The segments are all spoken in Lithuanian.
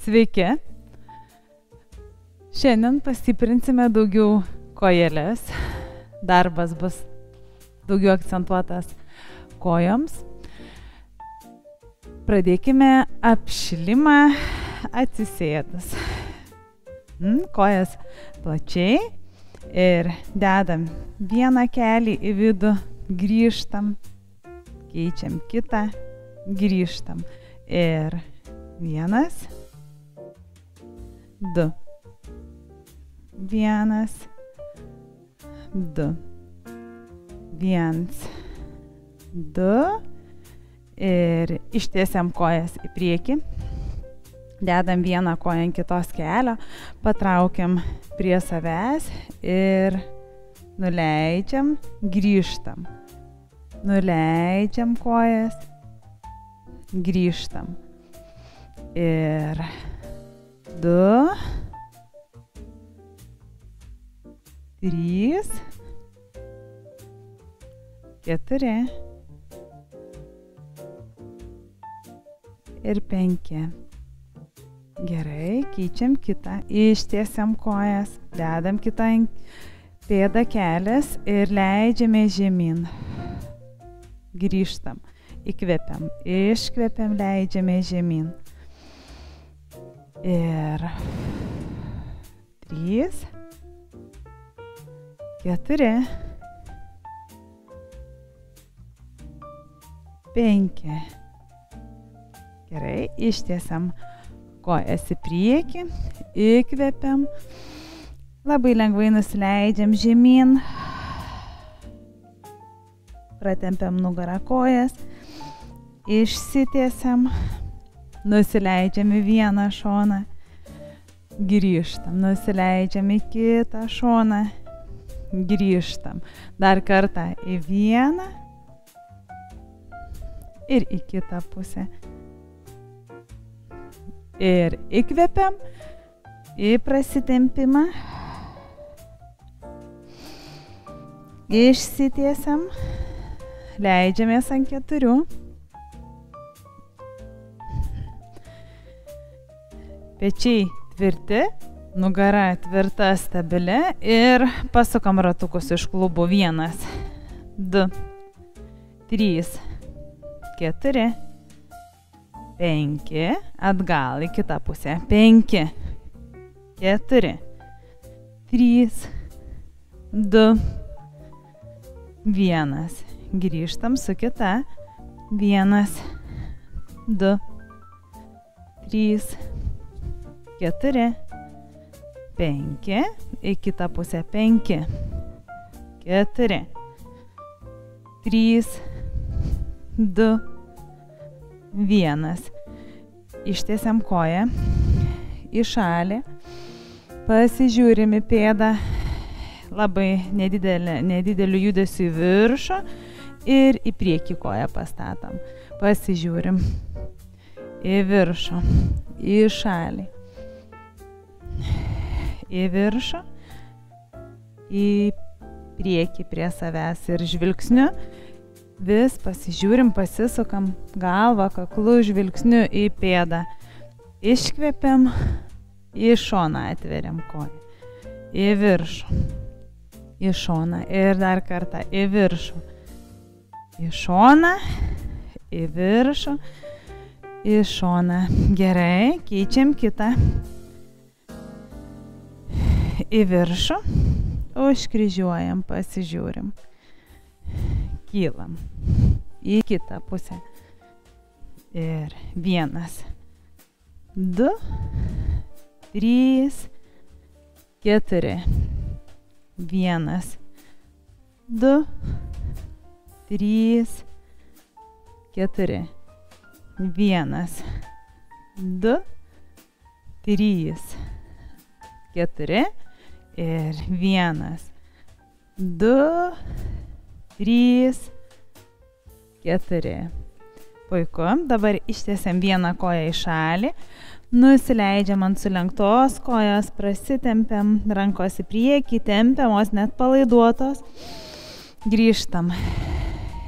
Sveiki. Šiandien pastiprinsime daugiau kojeles. Darbas bus daugiau akcentuotas kojoms. Pradėkime apšilimą atsisėdus. Kojas plačiai ir dedam vieną kelį į vidų, grįžtam, keičiam kitą, grįžtam. Ir 1, 2. 1, 2. 1, 2. Ir ištiesiam kojas į priekį. Dedam vieną koją ant kitos kelio, patraukiam prie savęs ir nuleidžiam, grįžtam. Nuleidžiam kojas, grįžtam. Ir 2, 3, 4 ir 5. Gerai, keičiam kitą, ištiesiam kojas, dedam kitą pėdą kelias ir leidžiame žemyn. Grįžtam, įkvepiam, iškvepiam, leidžiame žemyn. Ir 3, 4, 5. Gerai, ištiesiam kojas į priekį, įkvepiam, labai lengvai nusileidžiam žemyn, pratempiam nugarą kojas, išsitiesiam, nusileidžiam į vieną šoną, grįžtam, nusileidžiam į kitą šoną, grįžtam, dar kartą į vieną ir į kitą pusę. Ir įkvepiam į prasitempimą, išsitiesiam, leidžiamės ant 4, pečiai tvirti, nugara tvirta, stabili ir pasukam ratukus iš klubų. 1, 2, 3, 4, 5, atgal į kitą pusę. 5, 4, 3, 2, 1. Grįžtam su kita. 1, 2, 3, 4, 5. Į kitą pusę. 5, 4, 3, 2, 1. Ištiesiam koją į šalį, pasižiūrim į pėdą, labai nedideliu judesiu į viršų ir į priekį koją pastatom. Pasižiūrim į viršų, į šalį, į viršų, į priekį prie savęs ir žvilgsniu. Vis pasižiūrim, pasisukam galvą, kaklu, žvilgsniu į pėdą. Iškvepiam, į šoną atveriam koją. Į viršų, į šoną ir dar kartą į viršų. Į šoną, į viršų, į šoną. Gerai, keičiam kitą. Į viršų, užkryžiuojam, pasižiūrim. Kylam į kitą pusę. Ir 1, 2, 3, 4. 1, 2, 3, 4. 1, 2, 3, 4. Ir 1, 2, 3, 4. Puiku. Dabar ištiesiam vieną koją į šalį, nusileidžiam ant sulenktos kojos, prasitempiam, rankos į priekį, tempiamos net palaiduotos. Grįžtam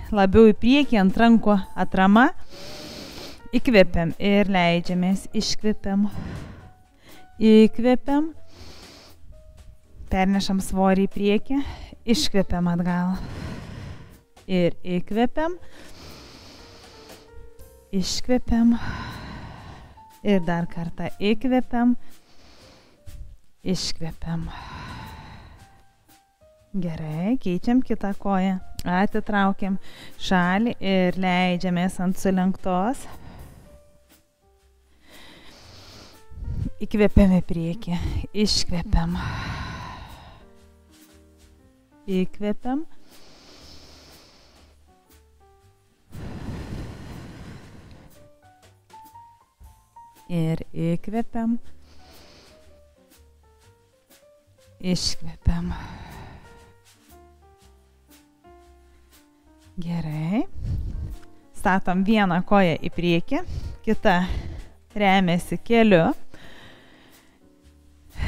labiau į priekį, ant rankų atrama. Įkvepiam ir leidžiamės, iškvepiam, įkvepiam, pernešam svorį į priekį, iškvepiam atgal ir įkvepiam, iškvepiam ir dar kartą įkvepiam, iškvepiam. Gerai, keičiam kitą koją, atitraukiam šalį ir leidžiamės ant sulenktos. Įkvepiam į priekį, iškvepiam, įkvepiam, ir įkvepiam, iškvepiam. Gerai. Statom vieną koją į priekį, kita remiasi keliu.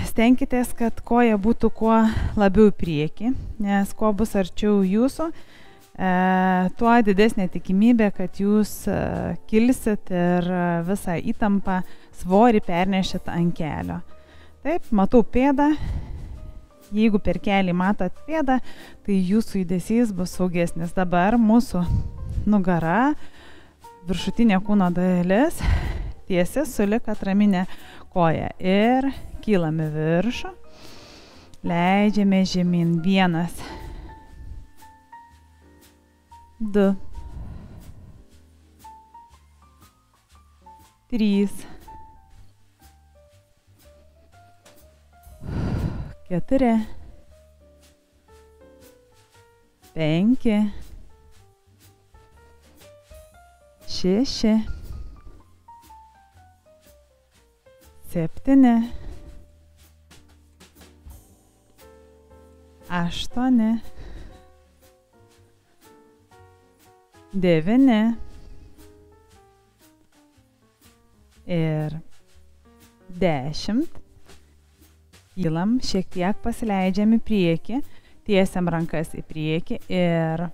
Stenkitės, kad koja būtų kuo labiau į priekį, nes kuo bus arčiau jūsų, tuo didesnė tikimybė, kad jūs kilsit ir visą įtampą svorį pernešit ant kelio. Taip, matau pėdą. Jeigu per kelį matot pėdą, tai jūsų judesys bus saugesnis. Dabar mūsų nugara, viršutinė kūno dalis, tiesi sulig atraminė koja ir kylam į viršų, leidžiame žemyn. 1, 2, 3, 4, 5, 6, 7, 8, 9 ir 10. Kylam, šiek tiek pasileidžiam į priekį, tiesiam rankas į priekį ir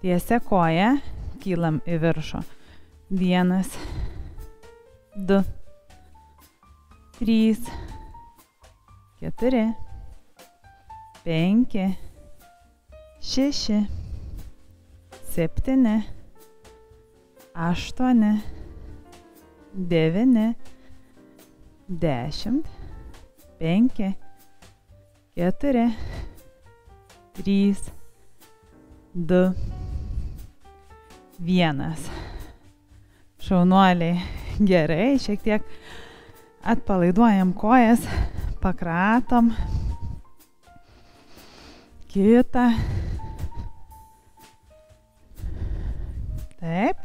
tiesia koja kylam į viršų. 1, 2, 3, 4, 5, 6, 7, 8, 9, 10. 5, 4, 3, 2, 1. Šaunuoliai. Gerai, šiek tiek atpalaiduojam kojas, pakratom. Kitą. Taip.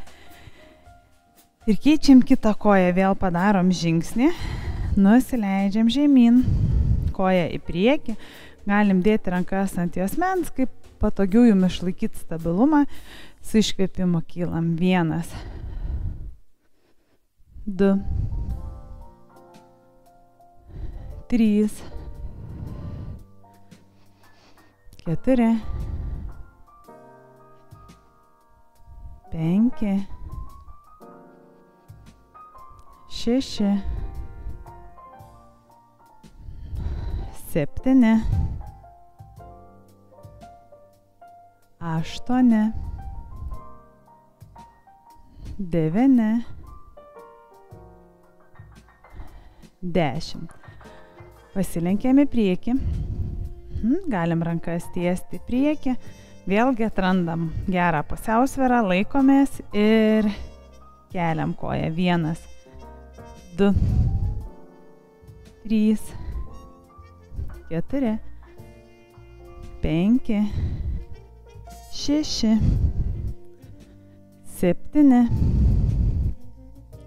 Ir keičiam kitą koją, vėl padarom žingsnį. Nusileidžiam žemyn, koja į priekį, galim dėti rankas ant juosmens, kaip patogiau jums išlaikyti stabilumą, su iškvėpimu kylam. 1, 2, 3, 4, 5, 6, 7, 8, 9, 10. Pasilenkiam į priekį. Galim rankas tiesti į priekį. Vėlgi atrandam gerą pusiausvyrą, laikomės ir keliam koją. 1, 2, 3, 4, 5, 6, 7,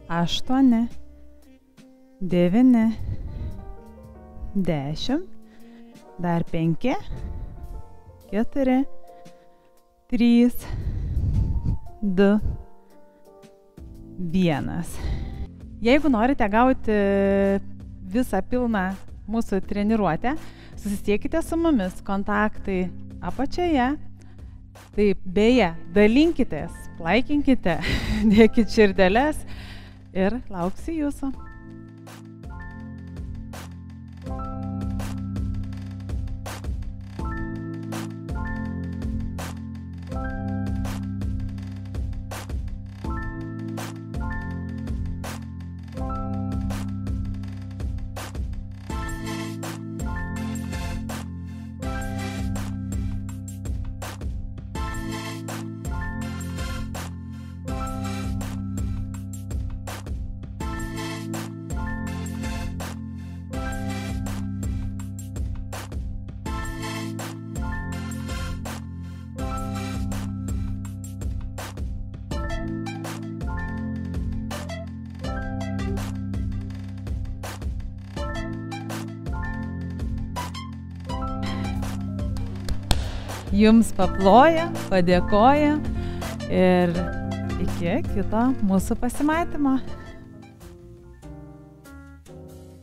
8, 9, 10. Dar 5, 4, 3, 2, 1. Jeigu norite gauti visą pilną mūsų treniruotę, susisiekite su mumis, kontaktai apačioje. Taip, beje, dalinkitės, laikinkite, dėkit širdeles, ir lauksiu jūsų. Jums paploja, padėkoja ir iki kito mūsų pasimatymo.